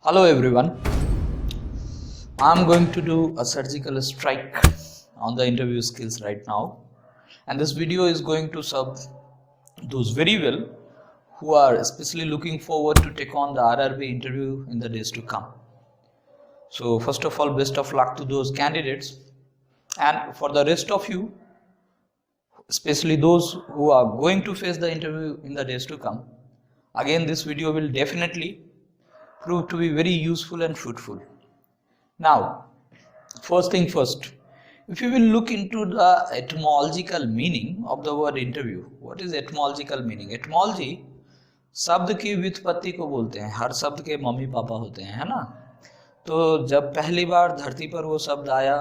Hello everyone. I'm going to do a surgical strike on the interview skills right now, and this video is going to serve those very well who are especially looking forward to take on the RRB interview in the days to come. So first of all, best of luck to those candidates, and for the rest of you, especially those who are going to face the interview in the days to come, again this video will definitely prove to be very useful and fruitful. Now, first thing first, if you will look into the etymological meaning of the word interview, what is etymological meaning? Etymology शब्द की व्युत्पत्ति को बोलते हैं. हर शब्द के mummy papa होते हैं, है ना? तो जब पहली बार धरती पर वो शब्द आया,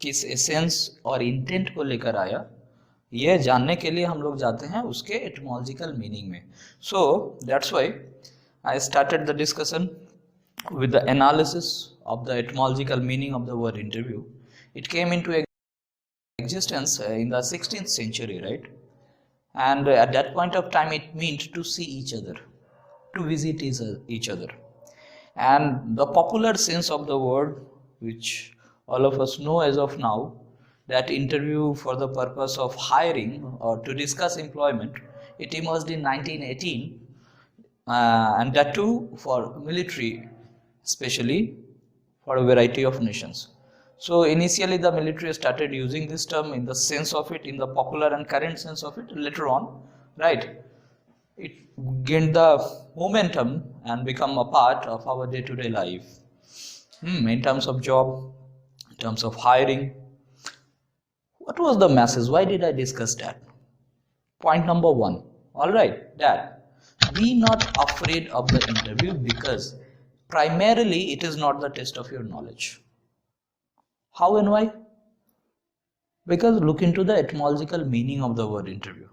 किस एसेंस और इंटेंट को लेकर आया, यह जानने के लिए हम लोग जाते हैं उसके etymological meaning में. So that's why I started the discussion with the analysis of the etymological meaning of the word interview. It came into existence in the 16th century, right? And at that point of time it meant to see each other, to visit each other. And the popular sense of the word, which all of us know as of now, that interview for the purpose of hiring or to discuss employment, it emerged in 1918. And that too for military, especially for a variety of nations. So initially the military started using this term in the sense of it, in the popular and current sense of it. Later on, right, it gained the momentum and become a part of our day-to-day life. In terms of job, in terms of hiring. What was the message? Why did I discuss that? Point number one. All right, that be not afraid of the interview, because primarily it is not the test of your knowledge. How and why? Because look into the etymological meaning of the word interview,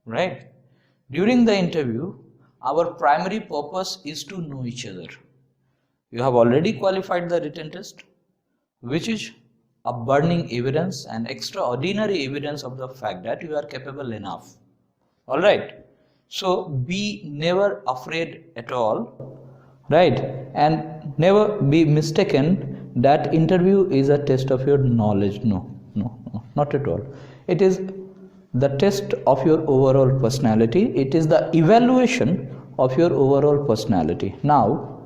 right? During the interview, our primary purpose is to know each other. You have already qualified the written test, which is a burning evidence and extraordinary evidence of the fact that you are capable enough. All right. So be never afraid at all, right? And never be mistaken that interview is a test of your knowledge. No, not at all. It is the test of your overall personality. It is the evaluation of your overall personality. Now,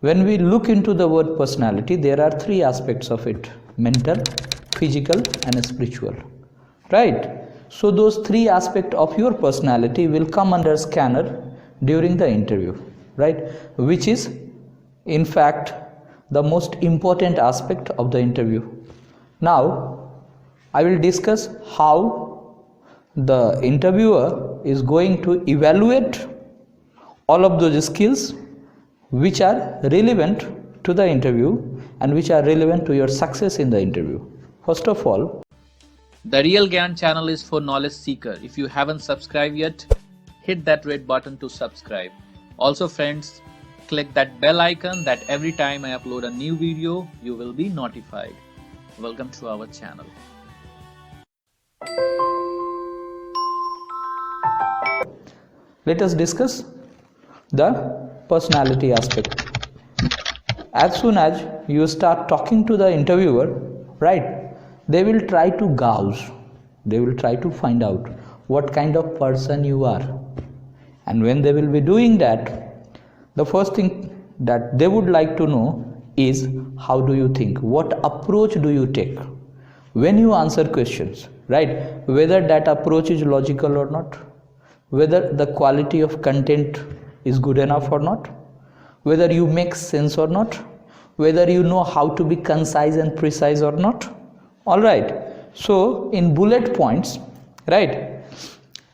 when we look into the word personality, there are three aspects of it: mental, physical, and spiritual, right? So those three aspects of your personality will come under scanner during the interview, right? Which is in fact the most important aspect of the interview. Now I will discuss how the interviewer is going to evaluate all of those skills which are relevant to the interview and which are relevant to your success in the interview. First of all, the Real Gyan channel is for knowledge seeker. If you haven't subscribed yet, hit that red button to subscribe. Also friends, click that bell icon that every time I upload a new video, you will be notified. Welcome to our channel. Let us discuss the personality aspect. As soon as you start talking to the interviewer, right, they will try to gauge, they will try to find out what kind of person you are. And when they will be doing that, the first thing that they would like to know is how do you think, what approach do you take when you answer questions, right? Whether that approach is logical or not, whether the quality of content is good enough or not, whether you make sense or not, whether you know how to be concise and precise or not. All right, so in bullet points, right,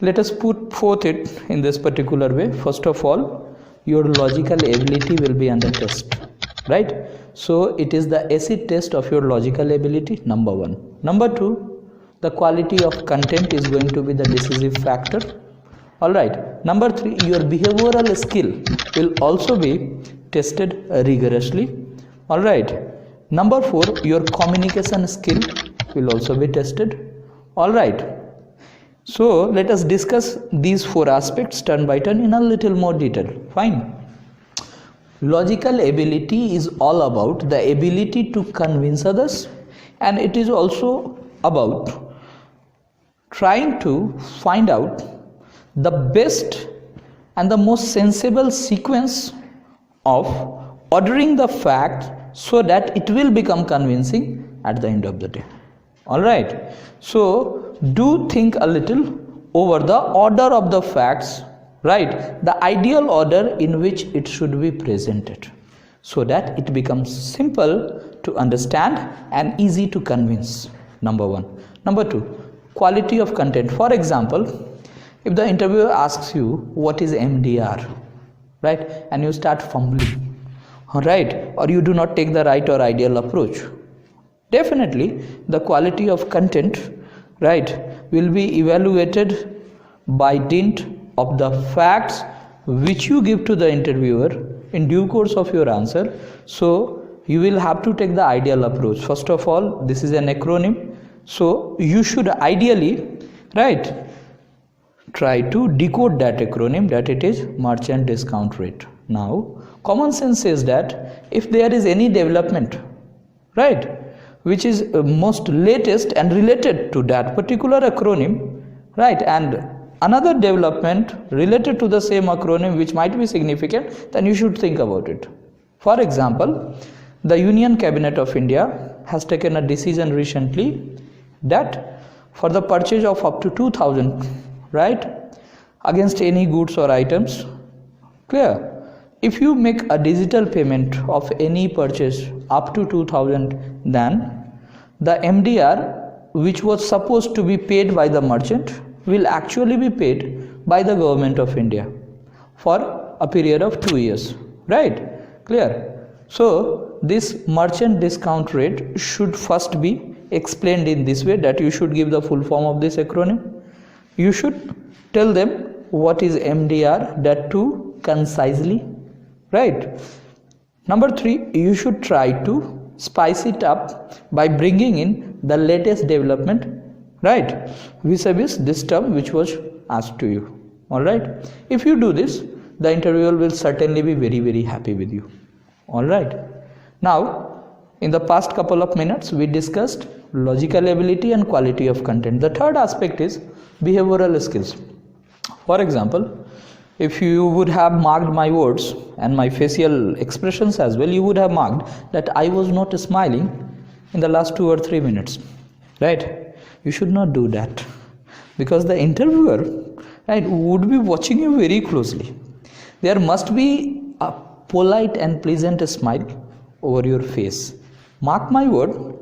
let us put forth it in this particular way. First of all, your logical ability will be under test, right? So it is the acid test of your logical ability, number one. Number two, the quality of content is going to be the decisive factor. All right, number three, your behavioral skill will also be tested rigorously. All right, number four, your communication skill will also be tested. All right, so let us discuss these four aspects turn by turn in a little more detail. Fine. Logical ability is all about the ability to convince others, and it is also about trying to find out the best and the most sensible sequence of ordering the fact so that it will become convincing at the end of the day. Alright, so do think a little over the order of the facts, right? The ideal order in which it should be presented so that it becomes simple to understand and easy to convince. Number one. Number two, quality of content. For example, if the interviewer asks you what is MDR, right, and you start fumbling, right, or you do not take the right or ideal approach, definitely the quality of content, right, will be evaluated by dint of the facts which you give to the interviewer in due course of your answer. So you will have to take the ideal approach. First of all, this is an acronym, so you should ideally, right, try to decode that acronym, that it is merchant discount rate. Now common sense says that if there is any development, right, which is most latest and related to that particular acronym, right, and another development related to the same acronym which might be significant, then you should think about it. For example, the Union Cabinet of India has taken a decision recently that for the purchase of up to 2000, right, against any goods or items, clear, if you make a digital payment of any purchase up to 2000, then the MDR which was supposed to be paid by the merchant will actually be paid by the government of India for a period of 2 years, right? Clear? So this merchant discount rate should first be explained in this way, that you should give the full form of this acronym. You should tell them what is MDR, that too concisely, right? Number three, you should try to spice it up by bringing in the latest development, right, vis-a-vis this term which was asked to you. All right, if you do this, the interviewer will certainly be very, very happy with you. All right, now in the past couple of minutes we discussed logical ability and quality of content. The third aspect is behavioral skills. For example, if you would have marked my words and my facial expressions as well, you would have marked that I was not smiling in the last 2 or 3 minutes, right? You should not do that, because the interviewer, right, would be watching you very closely. There must be a polite and pleasant smile over your face. Mark my word,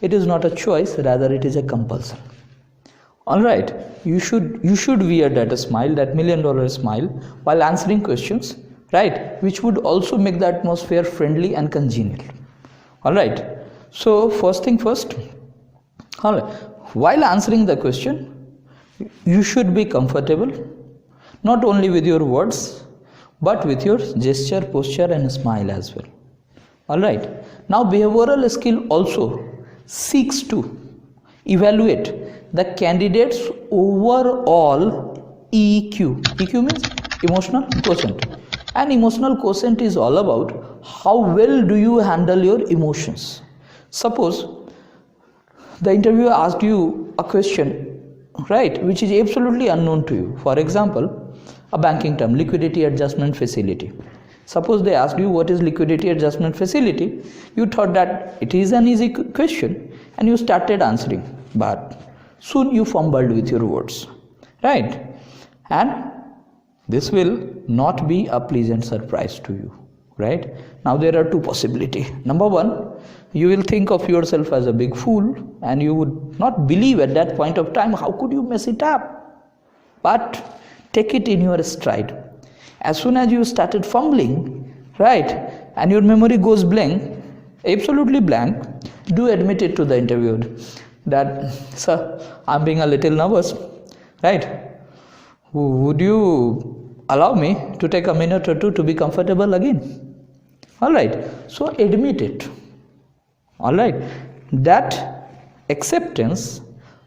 it is not a choice, rather it is a compulsion. All right, you should wear that smile, that $1 million smile, while answering questions, right, which would also make the atmosphere friendly and congenial. All right, so first thing first, all right, while answering the question, you should be comfortable not only with your words but with your gesture, posture and smile as well. All right, now behavioral skill also seeks to evaluate the candidate's overall EQ. EQ means emotional quotient, and emotional quotient is all about how well do you handle your emotions. Suppose the interviewer asked you a question, right, which is absolutely unknown to you. For example, a banking term, liquidity adjustment facility. Suppose they asked you what is liquidity adjustment facility, you thought that it is an easy question and you started answering, but soon you fumbled with your words, right? And this will not be a pleasant surprise to you, right? Now there are two possibilities. Number one, you will think of yourself as a big fool and you would not believe at that point of time, how could you mess it up? But take it in your stride. As soon as you started fumbling, right, and your memory goes blank, absolutely blank, do admit it to the interviewer that, sir, I'm being a little nervous, right? Would you allow me to take a minute or two to be comfortable again? All right, so admit it. All right, that acceptance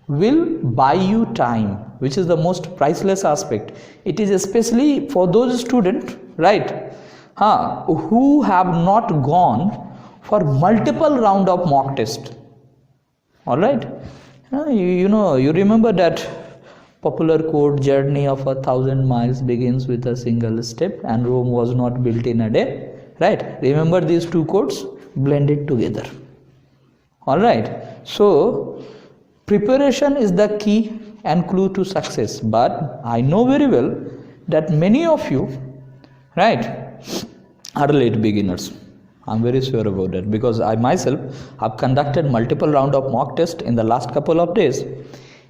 will buy you time, which is the most priceless aspect. It is especially for those students, right, who have not gone for multiple round of mock test. All right. You remember that popular quote, journey of 1,000 miles begins with a single step and Rome was not built in a day. Right. Remember these two quotes blended together. All right. So preparation is the key and clue to success. But I know very well that many of you, right, are late beginners. I'm very sure about that because I myself have conducted multiple round of mock tests in the last couple of days,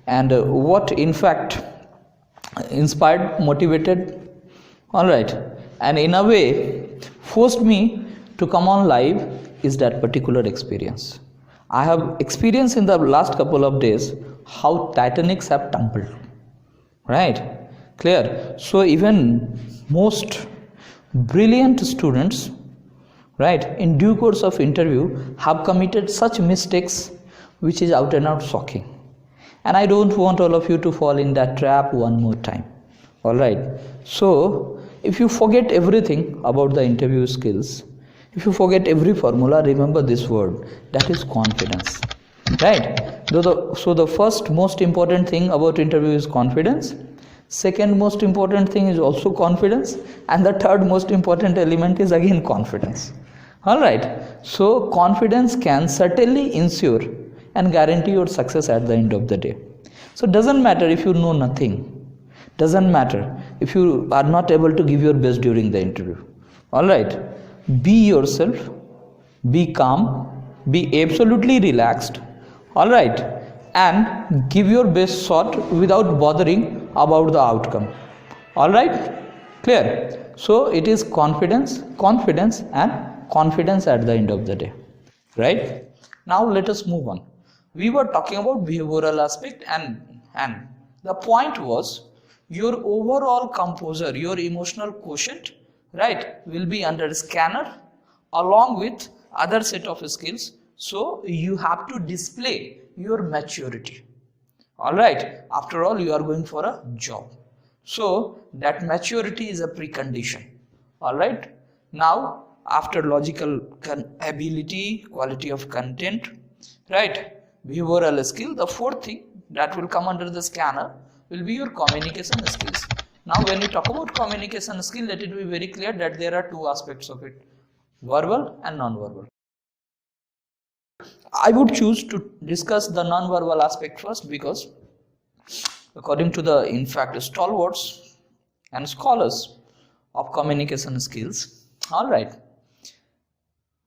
and what in fact inspired, motivated, all right, and in a way forced me to come on live is that particular experience. I have experienced in the last couple of days how Titanics have tumbled, right? Clear. So even most brilliant students, right, in due course of interview have committed such mistakes which is out and out shocking, and I don't want all of you to fall in that trap one more time. All right. So if you forget everything about the interview skills, if you forget every formula, remember this word, that is confidence, right? So the first most important thing about interview is confidence. Second most important thing is also confidence, and the third most important element is again confidence. All right. So confidence can certainly ensure and guarantee your success at the end of the day. So it doesn't matter if you know nothing. Doesn't matter if you are not able to give your best during the interview. All right. Be yourself. Be calm. Be absolutely relaxed. All right. And give your best shot without bothering about the outcome. All right. Clear. So it is confidence, and confidence at the end of the day, right? Now let us move on. We were talking about behavioral aspect, and the point was your overall composure, your emotional quotient, right, will be under scanner along with other set of skills. So you have to display your maturity. All right. After all, you are going for a job, so that maturity is a precondition. All right. Now after logical ability, quality of content, right, behavioral skill, the fourth thing that will come under the scanner will be your communication skills. Now when we talk about communication skill, let it be very clear that there are two aspects of it, verbal and non-verbal. I would choose to discuss the non-verbal aspect first because according to the in fact stalwarts and scholars of communication skills, all right,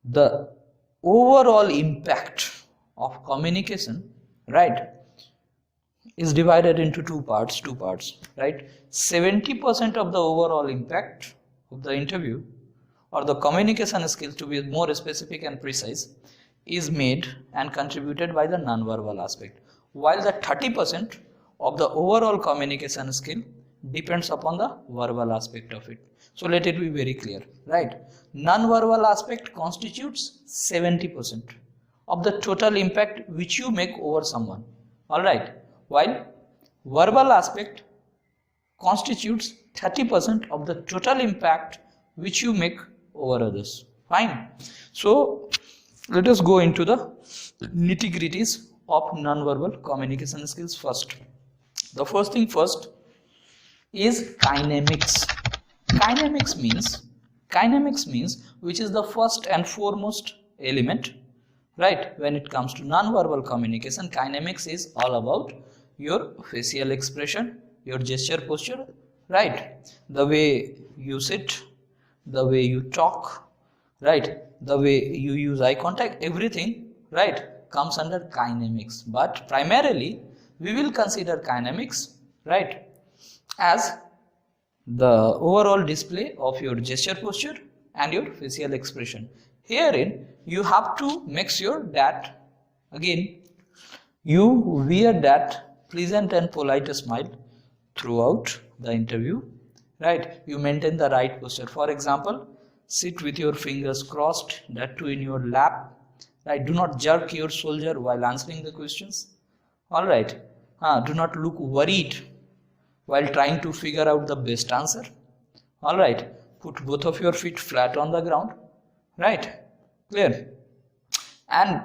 the overall impact of communication, right, is divided into two parts, right? 70% of the overall impact of the interview or the communication skills, to be more specific and precise, is made and contributed by the non-verbal aspect, while the 30% of the overall communication skill depends upon the verbal aspect of it. So let it be very clear, right? Non-verbal aspect constitutes 70% of the total impact which you make over someone, all right, while verbal aspect constitutes 30% of the total impact which you make over others. Fine. So let us go into the nitty-gritties of non-verbal communication skills first. The first thing first is kinemics. Kinemics means which is the first and foremost element, right? When it comes to non-verbal communication, kinemics is all about your facial expression, your gesture posture, right? The way you sit, the way you talk, right? The way you use eye contact, everything, right, comes under kinemics. But primarily we will consider kinemics, right, as the overall display of your gesture posture and your facial expression. Herein you have to make sure that again you wear that pleasant and polite smile throughout the interview, right? You maintain the right posture. For example, sit with your fingers crossed, that too in your lap, right? Do not jerk your shoulder while answering the questions. All right. Do not look worried while trying to figure out the best answer. All right. put both of your feet flat on the ground, right? Clear? And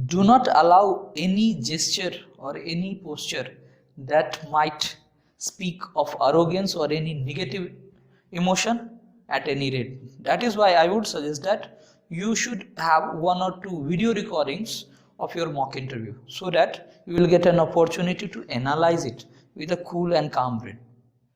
do not allow any gesture or any posture that might speak of arrogance or any negative emotion at any rate. That is why I would suggest that you should have 1 or 2 video recordings of your mock interview so that you will get an opportunity to analyze it with a cool and calm brain.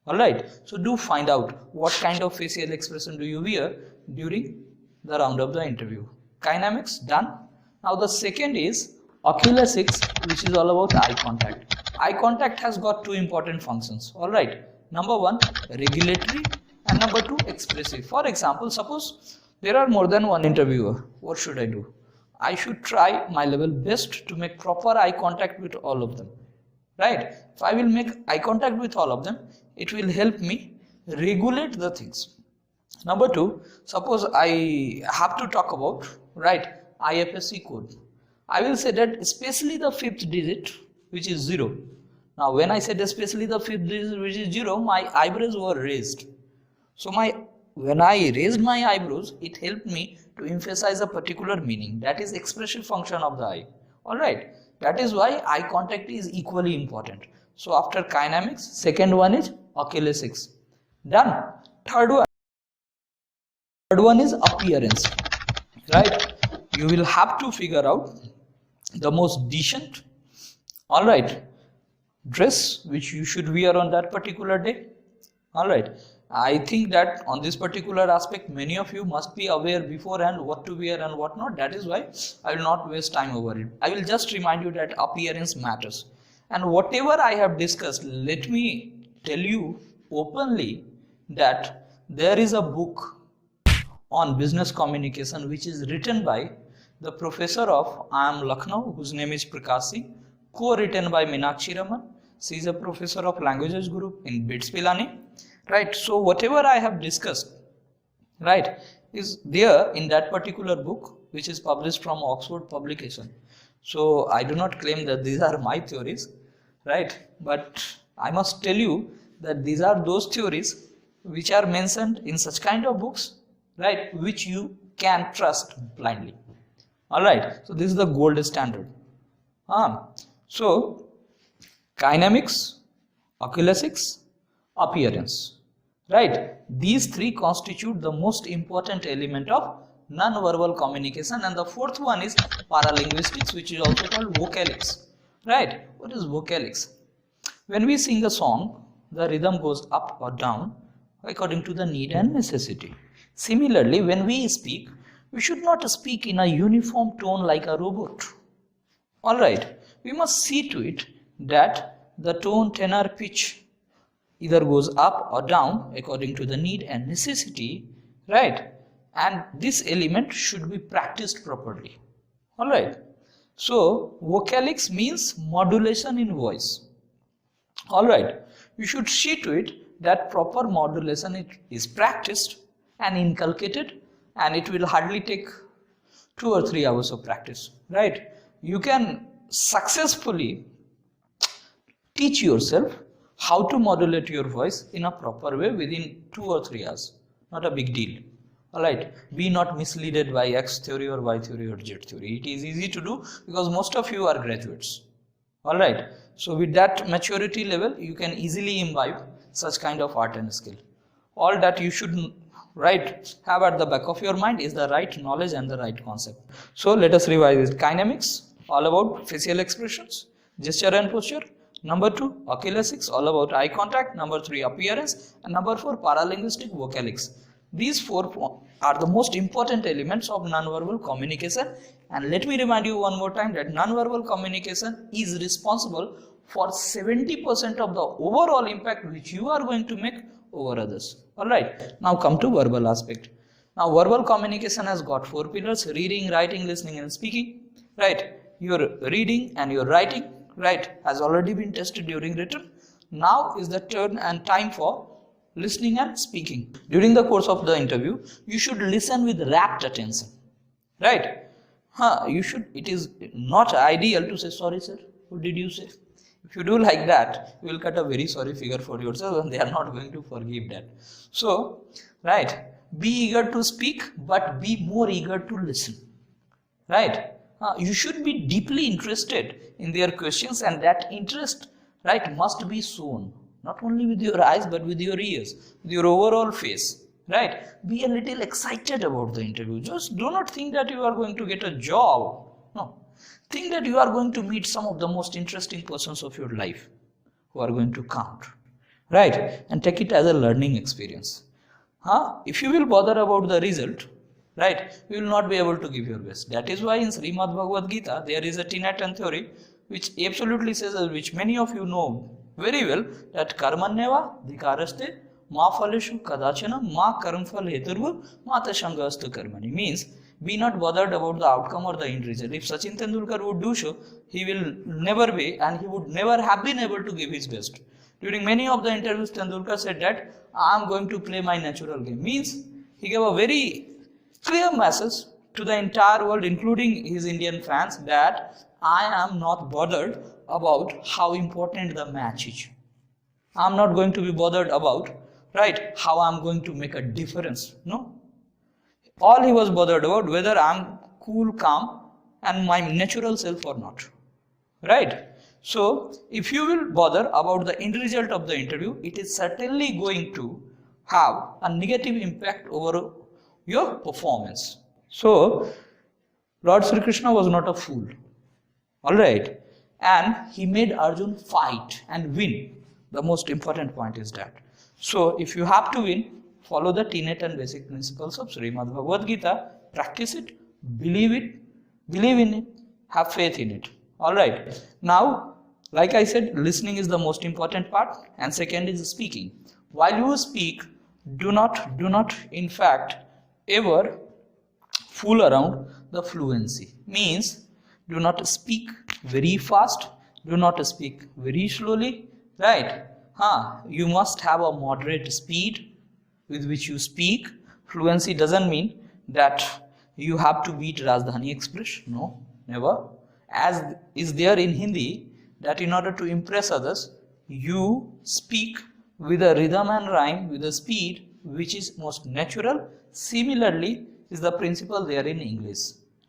Alright, so do find out what kind of facial expression do you wear during the round of the interview. Kinemics done. Now the second is oculesics, which is all about eye contact. Eye contact has got 2 important functions. Alright, number 1 regulatory and number 2 expressive. For example, suppose there are more than 1 interviewer. What should I do? I should try my level best to make proper eye contact with all of them. Right? If I will make eye contact with all of them, it will help me regulate the things. Number 2, suppose I have to talk about, right, IFSC code. I will say that especially the 5th digit, which is 0. Now when I said especially the 5th digit, which is 0, my eyebrows were raised. So when I raised my eyebrows, it helped me to emphasize a particular meaning. That is expressive function of the eye. Alright, that is why eye contact is equally important. So after kinemics, second one is oculesics. Done. Third one is appearance. Right? You will have to figure out the most decent, alright, dress which you should wear on that particular day. Alright. I think that on this particular aspect, many of you must be aware beforehand what to wear and what not. That is why I will not waste time over it. I will just remind you that appearance matters. And whatever I have discussed, let me tell you openly that there is a book on business communication which is written by the professor of IIM Lucknow, whose name is Prakash Singh, co-written by Meenakshi Raman. She is a professor of languages group in BITS Pilani. Right, so whatever I have discussed, right, is there in that particular book which is published from Oxford publication. So I do not claim that these are my theories, right, but I must tell you that these are those theories which are mentioned in such kind of books, right, which you can trust blindly. Alright, so this is the gold standard. So kinemics, oculesics, appearance, right? These 3 constitute the most important element of non-verbal communication, and the 4th one is paralinguistics, which is also called vocalics, right? What is vocalics? When we sing a song, the rhythm goes up or down according to the need and necessity. Similarly, when we speak, we should not speak in a uniform tone like a robot. Alright, we must see to it that the tone, tenor, pitch either goes up or down according to the need and necessity, right? And this element should be practiced properly. Alright, so vocalics means modulation in voice. Alright, you should see to it that proper modulation is practiced and inculcated, and it will hardly take 2 or 3 hours of practice, right? You can successfully teach yourself how to modulate your voice in a proper way within 2 or 3 hours. Not a big deal. Alright, be not misled by X theory or Y theory or Z theory. It is easy to do because most of you are graduates. Alright, so with that maturity level, you can easily imbibe such kind of art and skill. All that you should have at the back of your mind is the right knowledge and the right concept. So let us revise it. Kinemics, all about facial expressions, gesture and posture. Number 2, oculesics, all about eye contact. Number 3, appearance. And number 4, paralinguistic vocalics. These 4 are the most important elements of non-verbal communication. And let me remind you one more time that non-verbal communication is responsible for 70% of the overall impact which you are going to make over others. Alright, now come to verbal aspect. Now verbal communication has got 4 pillars: reading, writing, listening and speaking. Right, your reading and your writing, right, has already been tested during written. Now is the turn and time for listening and speaking. During the course of the interview, you should listen with rapt attention. Right? It is not ideal to say, sorry sir, what did you say? If you do like that, you will cut a very sorry figure for yourself and they are not going to forgive that. So, right, be eager to speak, but be more eager to listen. Right? You should be deeply interested in their questions, and that interest, right, must be shown not only with your eyes but with your ears, with your overall face. Right? Be a little excited about the interview. Just do not think that you are going to get a job. No. Think that you are going to meet some of the most interesting persons of your life who are going to count. Right? And take it as a learning experience. If you will bother about the result, right, you will not be able to give your best. That is why in Srimad Bhagavad Gita there is a Tinatan theory which absolutely says, which many of you know very well, that karmanyeva dhikaraste ma phaleshu kadachana ma karmphal heturva ma tashangastu karmani. Means, be not bothered about the outcome or the end result. If Sachin Tendulkar would do so, he will never be, and he would never have been able to give his best. During many of the interviews, Tendulkar said that I am going to play my natural game. Means, he gave a very clear message to the entire world, including his Indian fans, that I am not bothered about how important the match is. I am not going to be bothered about, right, how I am going to make a difference. No. All he was bothered about, whether I am cool, calm, and my natural self or not. Right? So, if you will bother about the end result of the interview, it is certainly going to have a negative impact over your performance. So, Lord Sri Krishna was not a fool. Alright? And he made Arjun fight and win. The most important point is that. So, if you have to win, follow the tenet and basic principles of Srimad Bhagavad Gita, practice it, believe in it, have faith in it. Alright? Now, like I said, listening is the most important part, and second is speaking. While you speak, do not in fact ever fool around the fluency. Means, do not speak very fast, do not speak very slowly, right? You must have a moderate speed with which you speak. Fluency doesn't mean that you have to beat Rajdhani Express. No, never. As is there in Hindi, that in order to impress others, you speak with a rhythm and rhyme, with a speed which is most natural. Similarly, is the principle there in English.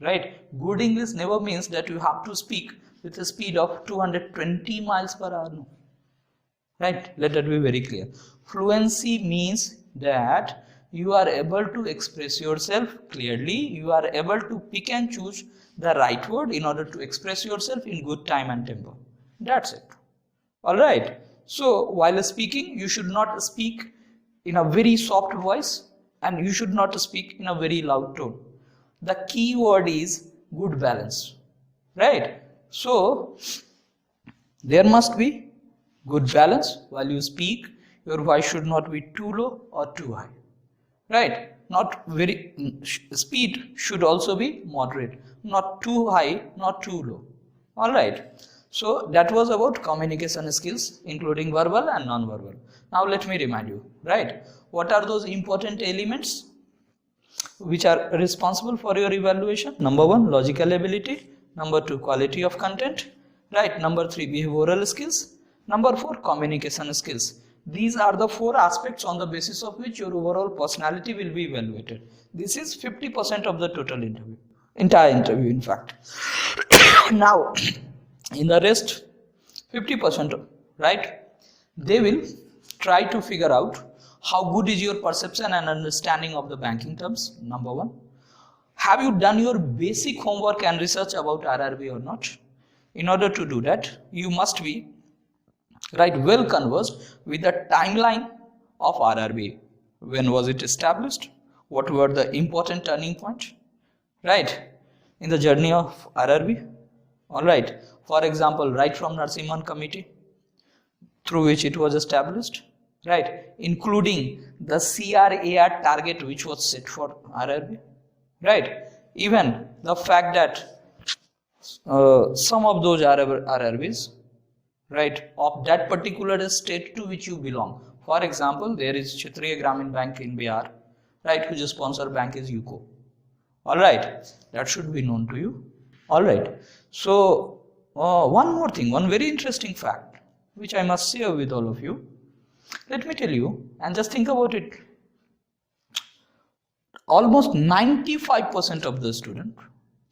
Right? Good English never means that you have to speak with a speed of 220 miles per hour. No. Right? Let that be very clear. Fluency means that you are able to express yourself clearly, you are able to pick and choose the right word in order to express yourself in good time and tempo. That's it. Alright. So, while speaking, you should not speak in a very soft voice and you should not speak in a very loud tone. The key word is good balance. Right? So, there must be good balance while you speak. Your voice should not be too low or too high. Right? Not very, speed should also be moderate. Not too high, not too low. Alright. So that was about communication skills, including verbal and non-verbal. Now let me remind you, right? What are those important elements which are responsible for your evaluation? Number 1, logical ability. Number 2, quality of content. Right? Number 3, behavioral skills. Number 4, communication skills. These are the 4 aspects on the basis of which your overall personality will be evaluated. This is 50% of the total interview. Entire interview, in fact. Now, in the rest 50%, right, they will try to figure out how good is your perception and understanding of the banking terms. Number 1, have you done your basic homework and research about RRB or not? In order to do that, you must be well conversed with the timeline of RRB. When was it established? What were the important turning points, right, in the journey of RRB? Alright, for example, right from Narsimhan Committee, through which it was established, right, including the CRAR target which was set for RRB, right, even the fact that some of those RRBs, right, of that particular state to which you belong. For example, there is Kshatriya Gramin Bank in Bihar, right, whose sponsor bank is UCO. Alright, that should be known to you. Alright, so one more thing, one very interesting fact which I must share with all of you. Let me tell you, and just think about it. almost 95% of the students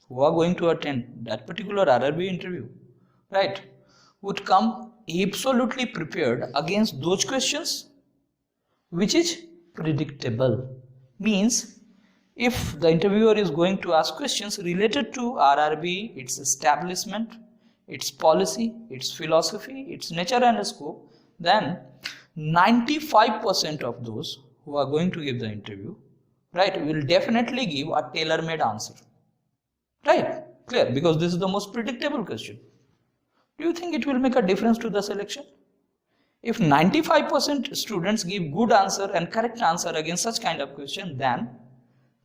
who are going to attend that particular RRB interview, right, would come absolutely prepared against those questions which is predictable. Means if the interviewer is going to ask questions related to RRB, its establishment, its policy, its philosophy, its nature and scope, then 95% of those who are going to give the interview, right, will definitely give a tailor-made answer. Right? Clear? Because this is the most predictable question. Do you think it will make a difference to the selection? If 95% students give good answer and correct answer against such kind of question, then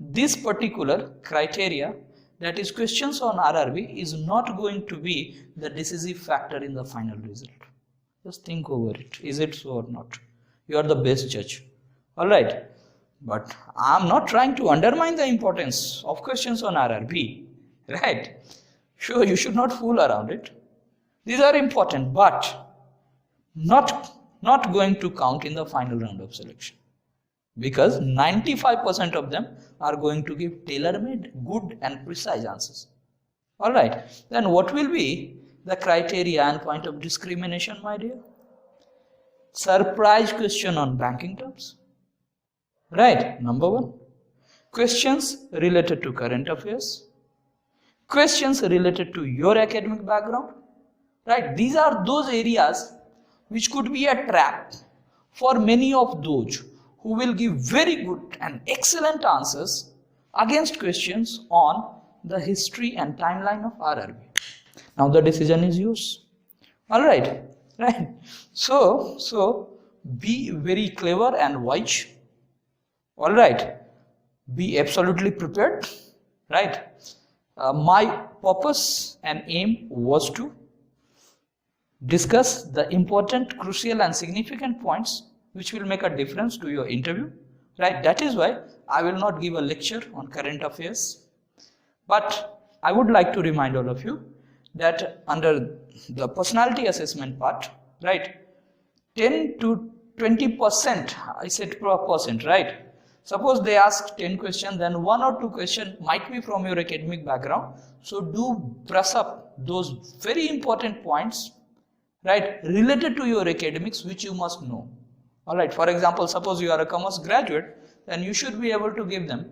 this particular criteria, that is questions on RRB, is not going to be the decisive factor in the final result. Just think over it. Is it so or not? You are the best judge. Alright. But I am not trying to undermine the importance of questions on RRB. Right? Sure, you should not fool around it. These are important, but not going to count in the final round of selection. Because 95% of them are going to give tailor-made, good and precise answers. Alright, then what will be the criteria and point of discrimination, my dear? Surprise question on banking terms. Right, number one. Questions related to current affairs. Questions related to your academic background. Right, these are those areas which could be a trap for many of those who will give very good and excellent answers against questions on the history and timeline of RRB. Now the decision is yours. Alright, right. So be very clever and wise. Alright, be absolutely prepared. Right. My purpose and aim was to discuss the important, crucial and significant points which will make a difference to your interview. Right, that is why I will not give a lecture on current affairs. But I would like to remind all of you that under the personality assessment part, right, 10 to 20%, I said percent, right? Suppose they ask 10 questions, then 1 or 2 questions might be from your academic background. So do brush up those very important points, right, related to your academics, which you must know. Alright, for example, suppose you are a commerce graduate, then you should be able to give them,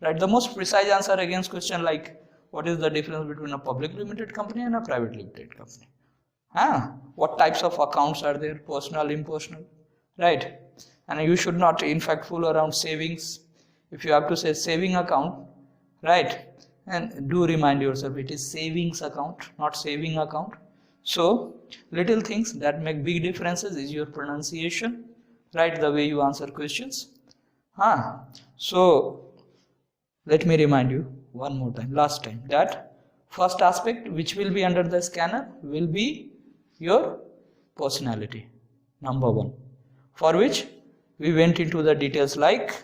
right, the most precise answer against question like, what is the difference between a public limited company and a private limited company? What types of accounts are there, personal, impersonal, right? And you should not, in fact, fool around savings. If you have to say saving account, right, and do remind yourself it is savings account, not saving account. So, little things that make big differences is your pronunciation, right, the way you answer questions. So, let me remind you one more time, last time, that first aspect which will be under the scanner will be your personality, number one, for which we went into the details like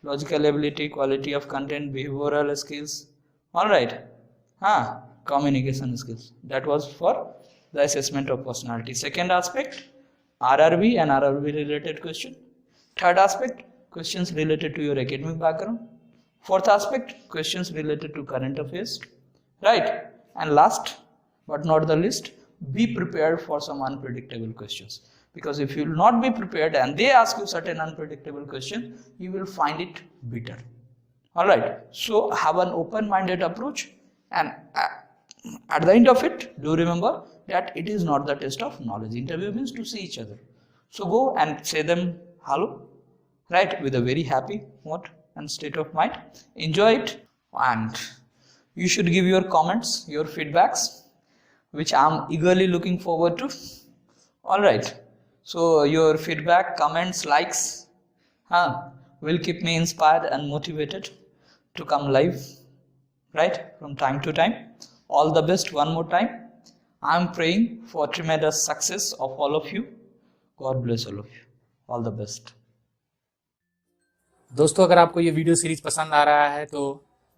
logical ability, quality of content, behavioral skills, alright, communication skills. That was for the assessment of personality. Second aspect, RRB and RRB related question. Third aspect, questions related to your academic background. Fourth aspect, questions related to current affairs, right? And last but not the least, be prepared for some unpredictable questions. Because if you will not be prepared and they ask you certain unpredictable question, you will find it bitter. Alright, so have an open-minded approach, and at the end of it, do remember that it is not the test of knowledge. Interview means to see each other. So go and say them hello, right, with a very happy mood and state of mind. Enjoy it, and you should give your comments, your feedbacks, which I am eagerly looking forward to. Alright, so your feedback, comments, likes will keep me inspired and motivated to come live, right, from time to time. All the best one more time. I am praying for tremendous success of all of you. God bless all of you. All the best. दोस्तों, अगर आपको ये video series पसंद आ रहा है तो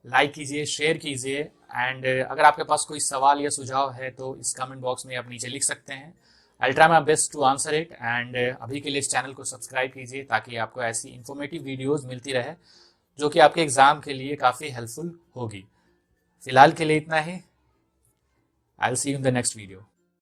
like कीजिए, share कीजिए, एंड अगर आपके पास कोई सवाल या सुझाव है तो इस कमेंट बॉक्स में आप नीचे लिख सकते हैं. I try my best to answer it. And अभी के लिए इस चैनल को सब्सक्राइब कीजिए ताकि आपको ऐसी इन्फॉर्मेटिव वीडियोस मिलती रहे. जो कि आपके एग्जाम के लिए काफ़ी हेल्पफुल होगी। फिलहाल के लिए इतना ही। I will see you in the next video.